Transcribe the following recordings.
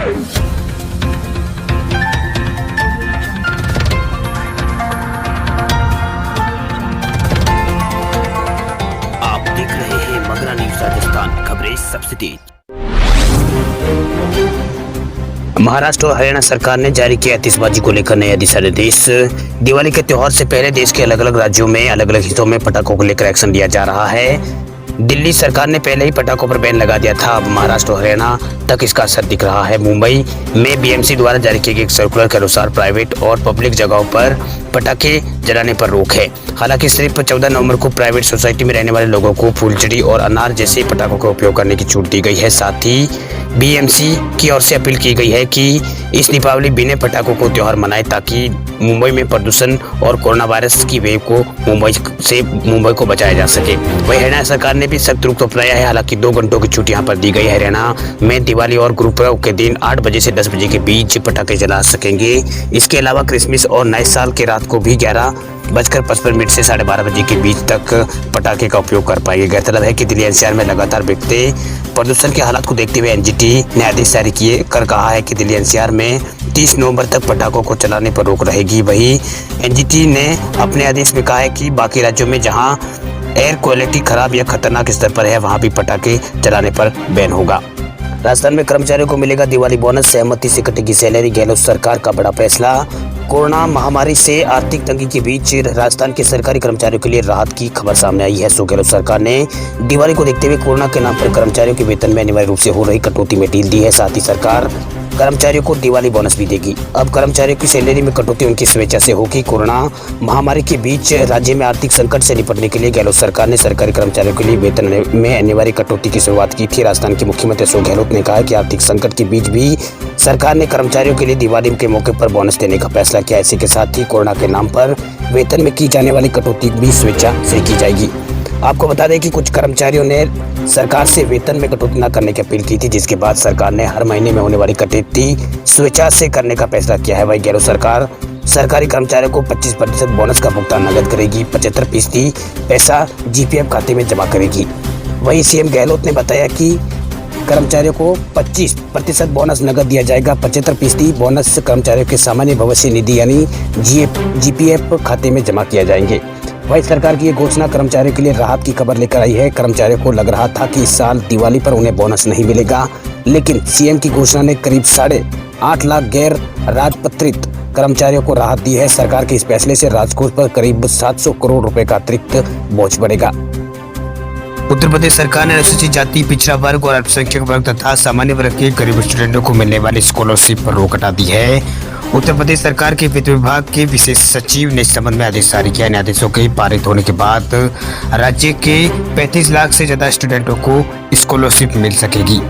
आप देख रहे हैं मगरा न्यूज राजस्थान, खबरें सबसे तेज। महाराष्ट्र और हरियाणा सरकार ने जारी किया आतिशबाजी को लेकर नया दिशा निर्देश। दिवाली के त्योहार से पहले देश के अलग अलग राज्यों में अलग अलग हिस्सों में पटाखों को लेकर एक्शन लिया जा रहा है। दिल्ली सरकार ने पहले ही पटाखों पर बैन लगा दिया था, अब महाराष्ट्र और हरियाणा तक इसका असर दिख रहा है। मुंबई में बीएमसी द्वारा जारी किए गए एक सर्कुलर के अनुसार प्राइवेट और पब्लिक जगहों पर पटाखे जलाने पर रोक है। हालांकि सिर्फ 14 नवंबर को प्राइवेट सोसाइटी में रहने वाले लोगों को फुलझड़ी और अनार जैसे पटाखों का उपयोग करने की छूट दी गई है। साथ ही बीएमसी की ओर से अपील की गई है कि इस दीपावली बिना पटाखों को त्योहार मनाएं, ताकि मुंबई में प्रदूषण और कोरोना वायरस की वेव को मुंबई को बचाया जा सके। वहीं हरियाणा सरकार ने भी सख्त रुख अपनाया है। हालांकि 2 घंटों की छुट्टी यहाँ पर दी गई है। हरियाणा में दिवाली और गुरु पर्व के दिन 8 बजे से 10 बजे के बीच पटाखे जला सकेंगे। इसके अलावा क्रिसमस और नए साल के रात को भी 11:55 से 12:30 बजे के बीच तक पटाखे का उपयोग कर पाएंगे। गौरतलब है कि दिल्ली एनसीआर में लगातार बढ़ते प्रदूषण के हालात को देखते हुए एनजीटी ने आदेश जारी कर कहा है कि दिल्ली एनसीआर में 30 नवंबर तक पटाखों को चलाने पर रोक रहेगी। वहीं एनजीटी ने अपने आदेश में कहा है कि बाकी राज्यों में जहां एयर क्वालिटी खराब या खतरनाक स्तर पर है, वहां भी पटाखे चलाने पर बैन होगा। राजस्थान में कर्मचारियों को मिलेगा दिवाली बोनस, सहमति से कटेगी सैलरी। गहलोत सरकार का बड़ा फैसला। कोरोना महामारी से आर्थिक तंगी के बीच राजस्थान के सरकारी कर्मचारियों के लिए राहत की खबर सामने आई है। गहलोत सरकार ने दिवाली को देखते हुए कोरोना के नाम पर कर्मचारियों के वेतन में अनिवार्य रूप से हो रही कटौती में ढील दी है। साथ ही सरकार कर्मचारियों को दिवाली बोनस भी देगी। अब कर्मचारियों की सैलरी में कटौती उनकी स्वेच्छा से होगी। कोरोना महामारी के बीच राज्य में आर्थिक संकट से निपटने के लिए गहलोत सरकार ने सरकारी कर्मचारियों के लिए वेतन में अनिवार्य कटौती की शुरुआत की थी। राजस्थान के मुख्यमंत्री अशोक गहलोत ने कहा कि आर्थिक संकट के बीच भी सरकार ने कर्मचारियों के लिए दिवाली के मौके पर बोनस देने का फैसला किया। इसी के साथ ही कोरोना के नाम पर वेतन में की जाने वाली कटौती भी स्वेच्छा से की जाएगी। आपको बता दें कि कुछ कर्मचारियों ने सरकार से वेतन में कटौती न करने की अपील की थी, जिसके बाद सरकार ने हर महीने में होने वाली कटौती स्वेच्छा से करने का फैसला किया है। वही गहलोत सरकार सरकारी कर्मचारियों को 25% बोनस का भुगतान नगद करेगी, 75% पैसा जीपीएफ खाते में जमा करेगी। वहीं सीएम गहलोत ने बताया कि कर्मचारियों को 25% बोनस नगद दिया जाएगा। 75% बोनस कर्मचारियों के सामान्य भविष्य निधि यानी जीपीएफ खाते में जमा किया जाएंगे। वही सरकार की ये घोषणा कर्मचारियों के लिए राहत की खबर लेकर आई है। कर्मचारियों को लग रहा था कि इस साल दिवाली पर उन्हें बोनस नहीं मिलेगा, लेकिन सीएम की घोषणा ने करीब 8.5 लाख गैर राजपत्रित कर्मचारियों को राहत दी है। सरकार के इस फैसले से राजकोष पर करीब 700 करोड़ रुपए का अतिरिक्त बोझ बढ़ेगा। उत्तर प्रदेश सरकार ने अनुसूचित जाति, पिछड़ा वर्ग और अल्पसंख्यक वर्ग तथा सामान्य वर्ग के गरीब स्टूडेंटों को मिलने वाली स्कॉलरशिप पर रोक हटा दी है। उत्तर प्रदेश सरकार के वित्त विभाग के विशेष सचिव ने इस संबंध में आदेश जारी किया। इन आदेशों के पारित होने के बाद राज्य के 35 लाख से ज्यादा स्टूडेंटों को स्कॉलरशिप मिल सकेगी।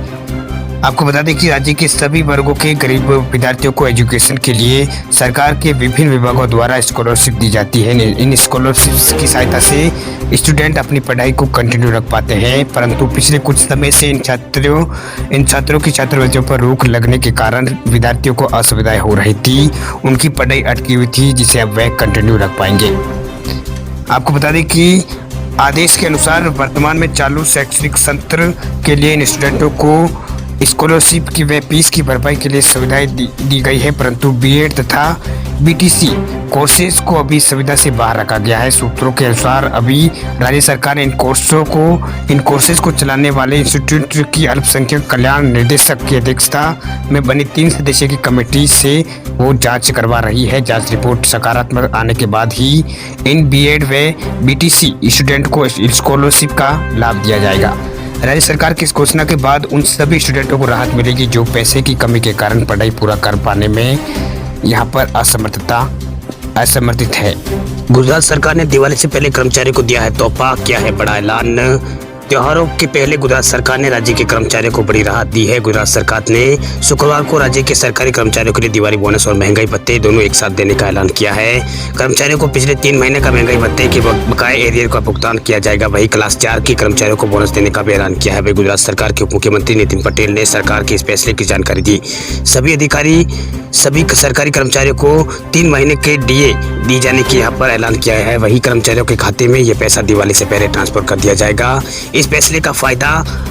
आपको बता दें कि राज्य के सभी वर्गों के गरीब विद्यार्थियों को एजुकेशन के लिए सरकार के विभिन्न विभागों द्वारा स्कॉलरशिप दी जाती है। इन स्कॉलरशिप की सहायता से स्टूडेंट अपनी पढ़ाई को कंटिन्यू रख पाते हैं, परंतु पिछले कुछ समय से इन छात्रों की छात्रवृत्तियों पर रोक लगने के कारण विद्यार्थियों को असुविधाएं हो रही थी। उनकी पढ़ाई अटकी हुई थी, जिसे अब वह कंटिन्यू रख पाएंगे। आपको बता दें कि आदेश के अनुसार वर्तमान में चालू शैक्षणिक सत्र के लिए इन स्टूडेंटों को स्कॉलरशिप की व फीस की भरपाई के लिए सुविधाएं दी गई है, परंतु बीएड तथा बीटीसी कोर्सेज को अभी सुविधा से बाहर रखा गया है। सूत्रों के अनुसार अभी राज्य सरकार ने इन कोर्सेज को चलाने वाले इंस्टीट्यूट की अल्पसंख्यक कल्याण निर्देशक की अध्यक्षता में बनी 3 सदस्यीय की कमेटी से वो जांच करवा रही है। जांच रिपोर्ट सकारात्मक आने के बाद ही इन बीएड व बीटीसी स्टूडेंट को स्कॉलरशिप का लाभ दिया जाएगा। राज्य सरकार की इस घोषणा के बाद उन सभी स्टूडेंटों को राहत मिलेगी जो पैसे की कमी के कारण पढ़ाई पूरा कर पाने में यहाँ पर असमर्थित है। गुजरात सरकार ने दिवाली से पहले कर्मचारियों को दिया है तोहफा, किया है बड़ा ऐलान। त्योहारों के पहले गुजरात सरकार ने राज्य के कर्मचारियों को बड़ी राहत दी है। गुजरात सरकार ने शुक्रवार को राज्य के सरकारी कर्मचारियों के लिए दिवाली बोनस और महंगाई भत्ते दोनों एक साथ देने का ऐलान किया है। कर्मचारियों को पिछले 3 महीने का महंगाई भत्ते के बकाये एरियर का भुगतान किया जाएगा। वही क्लास 4 के कर्मचारियों को बोनस देने का भी ऐलान किया है। वही गुजरात सरकार के उप मुख्यमंत्री नितिन पटेल ने सरकार के इस फैसले की जानकारी दी। सभी सरकारी कर्मचारियों को 3 महीने के डीए दी जाने की यहाँ पर ऐलान किया है। वही कर्मचारियों के खाते में ये पैसा दिवाली से पहले ट्रांसफर कर दिया जाएगा। इस फैसले का फायदा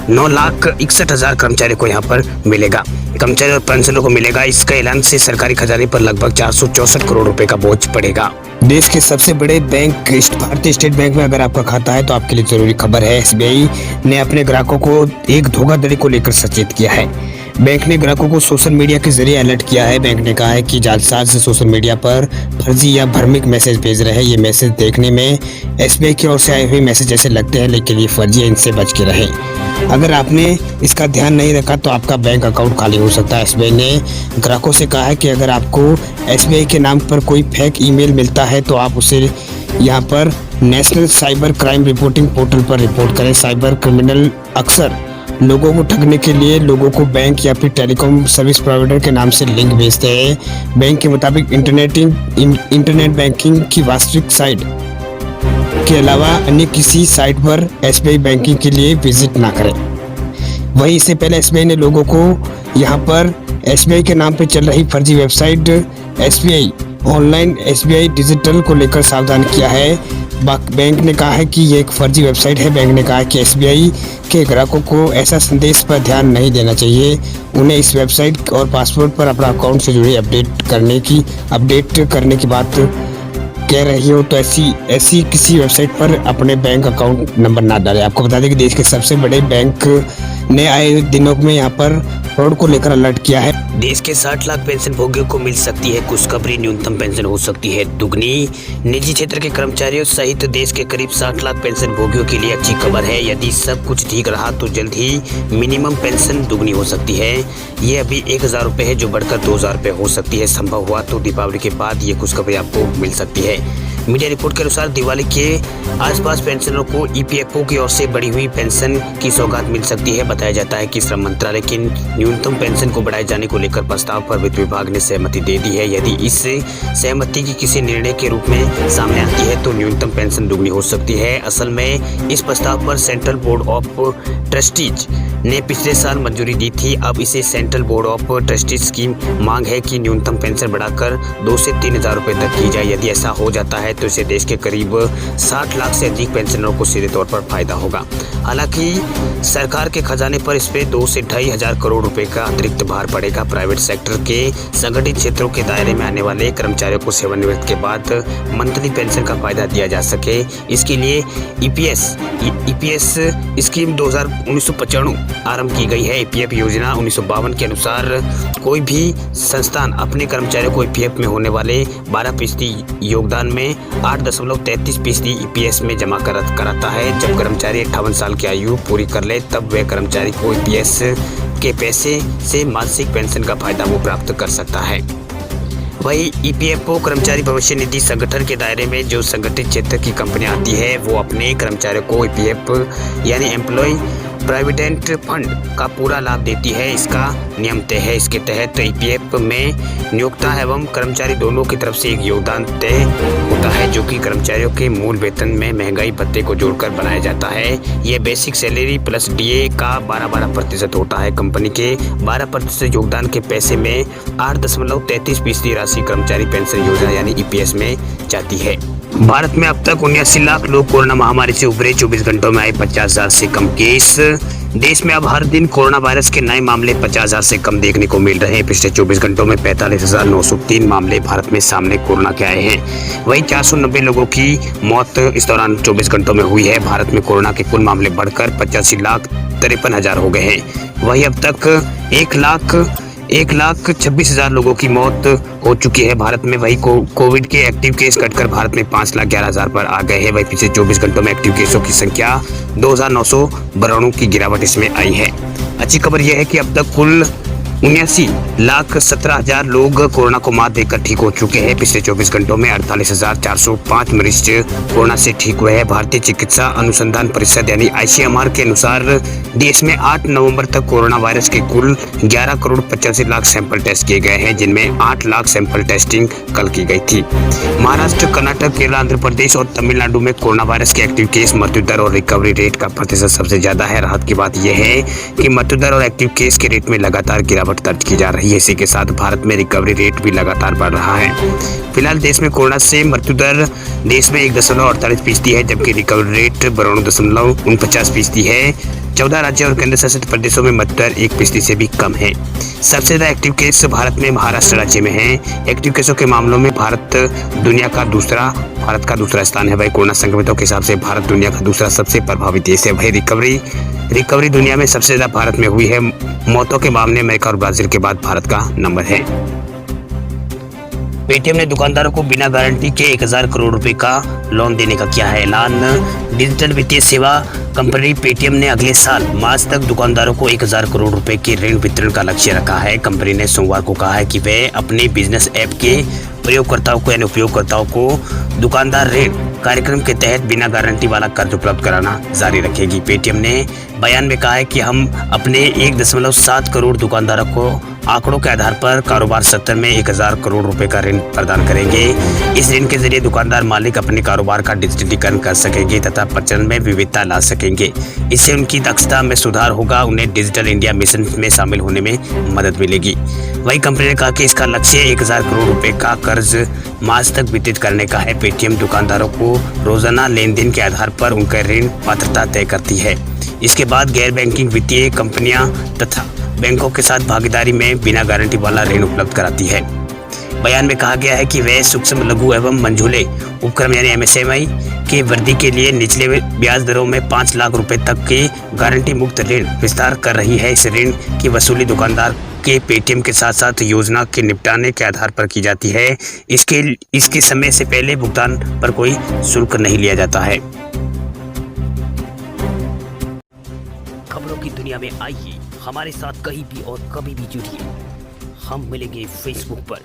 9,61,000 कर्मचारियों को यहाँ पर मिलेगा। कर्मचारी और पेंशनरों को मिलेगा। इसका ऐलान से सरकारी खजाने पर लगभग 464 करोड़ रुपए का बोझ पड़ेगा। देश के सबसे बड़े बैंक भारतीय स्टेट बैंक में अगर आपका खाता है तो आपके लिए जरूरी खबर है। एसबीआई ने अपने ग्राहकों को एक धोखाधड़ी को लेकर सचेत किया है। बैंक ने ग्राहकों को सोशल मीडिया के जरिए अलर्ट किया है। बैंक ने कहा है कि जालसाज सोशल मीडिया पर फर्जी या भ्रामक मैसेज भेज रहे हैं। ये मैसेज देखने में एसबीआई की ओर से आए हुए मैसेज ऐसे लगते हैं, लेकिन ये फर्जी है, इनसे बच के रहें। अगर आपने इसका ध्यान नहीं रखा तो आपका बैंक अकाउंट खाली हो सकता है। एसबीआई ने ग्राहकों से कहा है कि अगर आपको एसबीआई के नाम पर कोई फेक ईमेल मिलता है तो आप उसे यहाँ पर national cyber crime reporting portal पर रिपोर्ट करें। साइबर क्रिमिनल अक्सर लोगों को ठगने के लिए लोगों को बैंक या फिर टेलीकॉम सर्विस प्रोवाइडर के नाम से लिंक भेजते हैं। बैंक के मुताबिक इंटरनेट बैंकिंग की वास्तविक साइट के अलावा अन्य किसी साइट पर एसबीआई बैंकिंग के लिए विजिट ना करें। वहीं इससे पहले एसबीआई ने लोगों को यहाँ पर एसबीआई के नाम पर चल रही फर्जी website SBI online SBI digital को लेकर सावधान किया है। बैंक ने कहा है कि ये एक फर्जी वेबसाइट है। बैंक ने कहा है कि एसबीआई के ग्राहकों को ऐसा संदेश पर ध्यान नहीं देना चाहिए। उन्हें इस वेबसाइट और पासवर्ड पर अपना अकाउंट से जुड़ी अपडेट करने की बात कह रही हो तो ऐसी किसी वेबसाइट पर अपने बैंक अकाउंट नंबर ना डालें। आपको बता दें कि देश के सबसे बड़े बैंक ने आए दिनों में यहाँ पर फ्रॉड को लेकर अलर्ट किया है। देश के 60 लाख पेंशन भोगियों को मिल सकती है खुशखबरी। न्यूनतम पेंशन हो सकती है दुगनी। निजी क्षेत्र के कर्मचारियों सहित देश के करीब 60 लाख पेंशन भोगियों के लिए अच्छी खबर है। यदि सब कुछ ठीक रहा तो जल्द ही मिनिमम पेंशन दुगनी हो सकती है। ये अभी 1,000 रुपये है, जो बढ़कर 2,000 रुपये हो सकती है। संभव हुआ तो दीपावली के बाद ये खुशखबरी आपको मिल सकती है। मीडिया रिपोर्ट के अनुसार दिवाली के आसपास पेंशनरों को ईपीएफओ की ओर से बढ़ी हुई पेंशन की सौगात मिल सकती है। बताया जाता है कि श्रम मंत्रालय की न्यूनतम पेंशन को बढ़ाए जाने को लेकर प्रस्ताव पर वित्त विभाग ने सहमति दे दी है। यदि इस सहमति की किसी निर्णय के रूप में सामने आती है तो न्यूनतम पेंशन दुगनी हो सकती है। असल में इस प्रस्ताव पर सेंट्रल बोर्ड ऑफ ट्रस्टीज ने पिछले साल मंजूरी दी थी। अब इसे सेंट्रल बोर्ड ऑफ ट्रस्टीज की मांग है कि न्यूनतम पेंशन बढ़ाकर 2 से 3,000 रुपये तक की जाए। यदि ऐसा हो जाता है तो इससे देश के करीब 60 लाख से अधिक पेंशनरों को सीधे तौर पर फायदा होगा। हालांकि सरकार के खजाने पर इस पे 2 से 2,500 करोड़ रुपए का अतिरिक्त भार पड़ेगा। प्राइवेट सेक्टर के संगठित क्षेत्रों के दायरे में आने वाले कर्मचारियों को सेवानिवृत्ति के बाद मंथली पेंशन का फायदा दिया जा सके, इसके लिए ईपीएस स्कीम 1995 आरंभ की गई है। ईपीएफ योजना 1952 के अनुसार कोई भी संस्थान अपने कर्मचारियों को ईपीएफ में होने वाले 12% योगदान में 8.33% ईपीएस में जमा कराता है। जब कर्मचारी 58 साल की आयु पूरी कर ले तब वह कर्मचारी को ईपीएस के पैसे से मासिक पेंशन का फायदा वो प्राप्त कर सकता है। वही ईपीएफओ कर्मचारी भविष्य निधि संगठन के दायरे में जो संगठित क्षेत्र की कंपनियां आती है वो अपने कर्मचारियों को ईपीएफ यानी एम्प्लॉय प्रोविडेंट फंड का पूरा लाभ देती है। इसका नियम तय है। इसके तहत ईपीएफ में नियोक्ता एवं कर्मचारी दोनों की तरफ से एक योगदान तय होता है, जो कि कर्मचारियों के मूल वेतन में महंगाई भत्ते को जोड़कर बनाया जाता है। यह बेसिक सैलरी प्लस डीए का 12% होता है। कंपनी के 12% योगदान के पैसे में 8.33% राशि कर्मचारी पेंशन योजना यानी ईपीएस में जाती है। भारत में अब तक 79 लाख लोग कोरोना महामारी से उभरे। 24 घंटों में आए 50,000 से कम केस। देश में अब हर दिन कोरोना वायरस के नए मामले 50,000 से कम देखने को मिल रहे हैं। पिछले 24 घंटों में 45,903 मामले भारत में सामने कोरोना के आए हैं। वहीं 490 लोगों की मौत इस दौरान 24 घंटों में हुई है। भारत में कोरोना के कुल मामले बढ़कर 85,53,000 हो गए हैं। वहीं अब तक 1,26,000 लोगों की मौत हो चुकी है भारत में। वही कोविड के एक्टिव केस घटकर भारत में 5,11,000 पर आ गए हैं। वही पिछले 24 घंटों में एक्टिव केसों की संख्या 2,992 की गिरावट इसमें आई है। अच्छी खबर यह है कि अब तक कुल 79,17,000 लोग कोरोना को मात देकर ठीक हो चुके हैं। पिछले 24 घंटों में 48,405 मरीज कोरोना से ठीक हुए हैं। भारतीय चिकित्सा अनुसंधान परिषद यानी आईसीएमआर के अनुसार देश में 8 नवंबर तक कोरोना वायरस के कुल 11,85,00,000 सैंपल टेस्ट किए गए हैं, जिनमें 8 लाख सैंपल टेस्टिंग कल की गई थी। महाराष्ट्र, कर्नाटक, केरल, आंध्र प्रदेश और तमिलनाडु में कोरोना वायरस के एक्टिव केस, मृत्यु दर और रिकवरी रेट का प्रतिशत सबसे ज्यादा है। राहत की बात यह है कि मृत्यु दर और एक्टिव केस के रेट में लगातार गिरावट दर्ज की जा रही रही है। इसी के साथ भारत में रिकवरी रेट भी लगातार बढ़ रहा है। फिलहाल देश में कोरोना से मृत्यु दर देश में 1.48% है, जबकि रिकवरी रेट 92.49% है। 14 राज्यों और केंद्र शासित प्रदेशों में मृत्यु दर 1% से भी कम है। सबसे ज्यादा एक्टिव केस भारत में महाराष्ट्र राज्य में है। एक्टिव केसों के मामलों में भारत का दूसरा स्थान है। वही कोरोना संक्रमितों के हिसाब से भारत दुनिया का दूसरा सबसे प्रभावित देश है। वही रिकवरी दुनिया में सबसे ज्यादा भारत में हुई है। मौतों के मामले में अमेरिका और ब्राजील के बाद भारत का नंबर है। पेटीएम ने दुकानदारों को बिना गारंटी के 1000 करोड़ रुपए का लोन देने का किया है ऐलान। डिजिटल वित्तीय सेवा कंपनी पेटीएम ने अगले साल मार्च तक दुकानदारों को 1000 करोड़ रुपए के ऋण वितरण का लक्ष्य रखा है। कंपनी ने सोमवार को कहा है कि वे अपने बिजनेस ऐप के उपयोगकर्ताओं को दुकानदार ऋण कार्यक्रम के तहत बिना गारंटी वाला कर्ज उपलब्ध कराना जारी रखेगी। पेटीएम ने बयान में कहा है कि हम अपने 1.7 करोड़ दुकानदारों को आंकड़ों के आधार पर कारोबार सत्र में 1000 करोड़ रुपए का ऋण प्रदान करेंगे। इस ऋण के जरिए दुकानदार मालिक अपने कारोबार का डिजिटलीकरण कर सकेंगे तथा प्रचलन में विविधता ला सकेंगे। इससे उनकी दक्षता में सुधार होगा, उन्हें डिजिटल इंडिया मिशन में शामिल होने में मदद मिलेगी। वही कंपनी ने कहा कि इसका लक्ष्य 1000 करोड़ रुपए का कर्ज मार्च तक वितरित करने का है। पेटीएम दुकानदारों को रोजाना लेन देन के आधार पर उनका ऋण पात्रता तय करती है। इसके बाद गैर बैंकिंग वित्तीय कंपनियां तथा बैंकों के साथ भागीदारी में बिना गारंटी वाला ऋण उपलब्ध कराती है। बयान में कहा गया है कि वे सूक्ष्म लघु एवं मंझोले उपक्रम यानी MSME के वृद्धि के लिए निचले ब्याज दरों में 5 लाख रुपए तक के गारंटी मुक्त ऋण विस्तार कर रही है। इस ऋण की वसूली दुकानदार के पेटीएम के साथ साथ योजना के निपटाने के आधार पर की जाती है। इसके समय से पहले भुगतान पर कोई शुल्क नहीं लिया जाता है। खबरों की दुनिया में आइए हमारे साथ कहीं भी और कभी भी जुड़िए। हम मिलेंगे फेसबुक पर,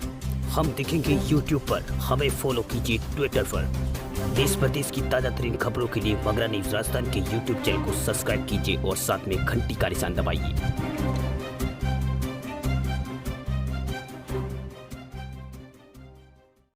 हम दिखेंगे यूट्यूब पर, हमें फॉलो कीजिए ट्विटर पर। देश प्रदेश की ताजा तरीन खबरों के लिए मगरा न्यूज राजस्थान के यूट्यूब चैनल को सब्सक्राइब कीजिए और साथ में घंटी का निशान दबाइए।